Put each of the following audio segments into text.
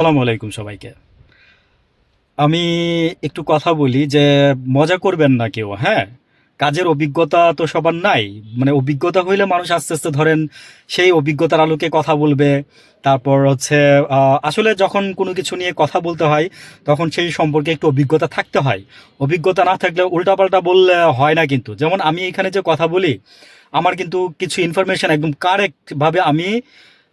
আসসালামু আলাইকুম সবাইকে। আমি একটু কথা বলি যে মজা করবেন না কেউ, হ্যাঁ? কাজের অভিজ্ঞতা তো সবার নাই। মানে অভিজ্ঞতা হইলে মানুষ আস্তে, আস্তে ধরেন সেই অভিজ্ঞতার আলোকে কথা বলবে। তারপর হচ্ছে আসলে যখন কোনো কিছু নিয়ে কথা বলতে হয়, তখন সেই সম্পর্কে একটু অভিজ্ঞতা থাকতে হয়। অভিজ্ঞতা না থাকলে উল্টাপাল্টা বললে হয় না কিন্তু। যেমন আমি এখানে যে কথা বলি, আমার কিন্তু কিছু ইনফরমেশন একদম কারেক্টভাবে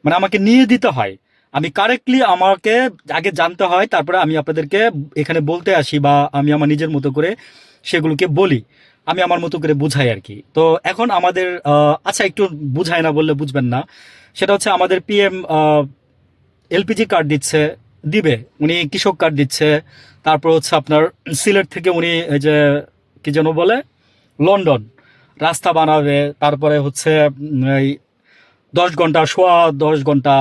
মানে আমাকে নিয়ে দিতে হয়। আমি কারেক্টলি আমাকে আগে জানতে হয়, তারপরে আমি আপনাদেরকে এখানে বলতে আসি বা আমি আমার নিজের মতো করে সেগুলোকে বলি। আমি আমার মতো করে বুঝাই আর কি। তো এখন আমাদের আচ্ছা একটু বুঝাই না বললে বুঝবেন না। সেটা হচ্ছে আমাদের পিএম এলপিজি কার্ড দিচ্ছে, দিবে। উনি কৃষক কার্ড দিচ্ছে। তারপর হচ্ছে আপনার সিলেট থেকে উনি এই যে কি যেন বলে, লন্ডন রাস্তা বানাবে। তারপরে হচ্ছে এই 10 ঘন্টা, সোয়া 10 ঘন্টা,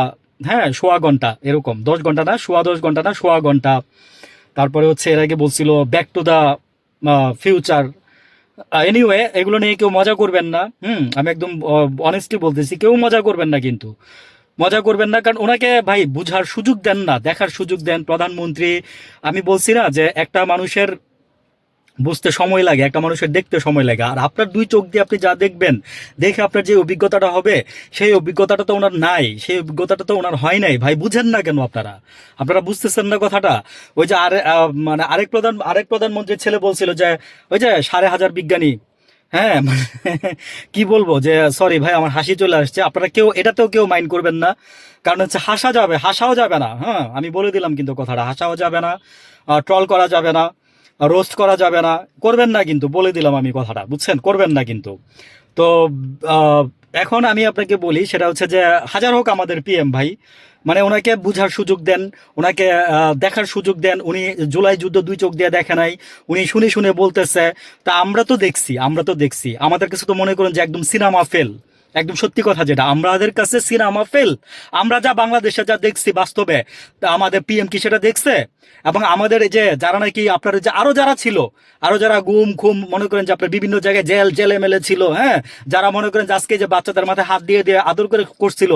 হ্যাঁ সোয়া ঘন্টা এরকম, 10 ঘন্টা না, সোয়া 10 ঘন্টা না, সোয়া ঘন্টা। তারপরে হচ্ছে এর আগে বলছিল back to the future. Anyway, এগুলো নিয়ে কেউ মজা করবেন না। আমি একদম অনেস্টলি বলতেছি, কেউ মজা করবেন না কিন্তু। মজা করবেন না, কারণ ওনাকে ভাই বুঝার সুযোগ দেন না, দেখার সুযোগ দেন। প্রধানমন্ত্রী, আমি বলছি না যে একটা মানুষের বুঝতে সময় লাগে, একটা মানুষের দেখতে সময় লাগে। আর আপনার দুই চোখ দিয়ে আপনি যা দেখবেন, দেখে আপনার যে অভিজ্ঞতাটা হবে, সেই অভিজ্ঞতাটা তো ওনার নাই, সেই অভিজ্ঞতাটা তো ওনার হয় নাই। ভাই বুঝেন না কেন আপনারা? আপনারা বুঝতেছেন না কথাটা? ওই যে মানে আরেক প্রধানমন্ত্রীর ছেলে বলছিল যে ওই যে 5,500 বিজ্ঞানী, হ্যাঁ মানে কি বলবো, যে সরি ভাই আমার হাসি চলে আসছে। আপনারা কেউ এটাতেও কেউ মাইন্ড করবেন না, কারণ হচ্ছে হাসাও যাবে না। হ্যাঁ, আমি বলে দিলাম কিন্তু কথাটা, হাসাও যাবে না, ট্রল করা যাবে না, রোস্ট করা যাবে না। করবেন না কিন্তু, বলে দিলাম আমি কথাটা, বুঝছেন? করবেন না কিন্তু। তো আহ, এখন আমি আপনাকে বলি, সেটা হচ্ছে যে হাজার হোক আমাদের পিএম ভাই, মানে ওনাকে বুঝার সুযোগ দেন, ওনাকে দেখার সুযোগ দেন। উনি জুলাই যুদ্ধ দুই চোখ দিয়ে দেখে নাই, উনি শুনে শুনে বলতেছে। তা আমরা তো দেখছি, আমাদের কাছে তো মনে করুন যে একদম সিনেমা ফেল। একদম সত্যি কথা, যেটা আমাদের কাছে সিনেমা ফেল। আমরা যা বাংলাদেশে যা দেখছি বাস্তবে, তা আমাদের পিএম কি সেটা দেখছে? এবং আমাদের এই যে যারা নাকি আপনার যে আরো যারা ছিল, আরো যারা গুম খুম মনে করেন যে আপনার বিভিন্ন জায়গায় জেলে মেলে ছিল, হ্যাঁ, যারা মনে করেন যে আজকে যে বাচ্চাদের মাথায় হাত দিয়ে দিয়ে আদর করে করছিল,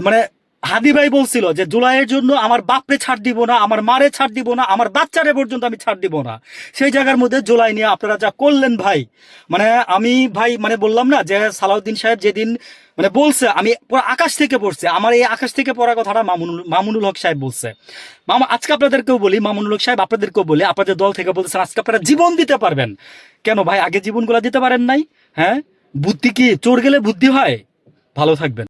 মানে হাদি ভাই বলছিল যে জুলাইয়ের জন্য আমার বাপরে ছাড় দিব না, আমার মারে ছাড় দিব না, আমার বাচ্চারে পর্যন্ত আমি ছাড় দিব না। সেই জায়গার মধ্যে জুলাই নিয়ে আপনারা যা করলেন ভাই, মানে আমি ভাই মানে বললাম না যে সালাউদ্দিন সাহেব যেদিন মানে বলছে, আমি পুরো আকাশ থেকে পড়ছে, আমার এই আকাশ থেকে পড়া কথাটা মামুনুল হক সাহেব বলছে। মামা আজকে আপনাদেরকেও বলি, মামুনুল হক সাহেব আপনাদেরকেও বলি, আপনাদের দল থেকে বলতেছেন আজকে আপনারা জীবন দিতে পারবেন। কেন ভাই আগে জীবনগুলো দিতে পারেন নাই? হ্যাঁ, বুদ্ধি কি চোর গেলে বুদ্ধি হয়? ভালো থাকবেন।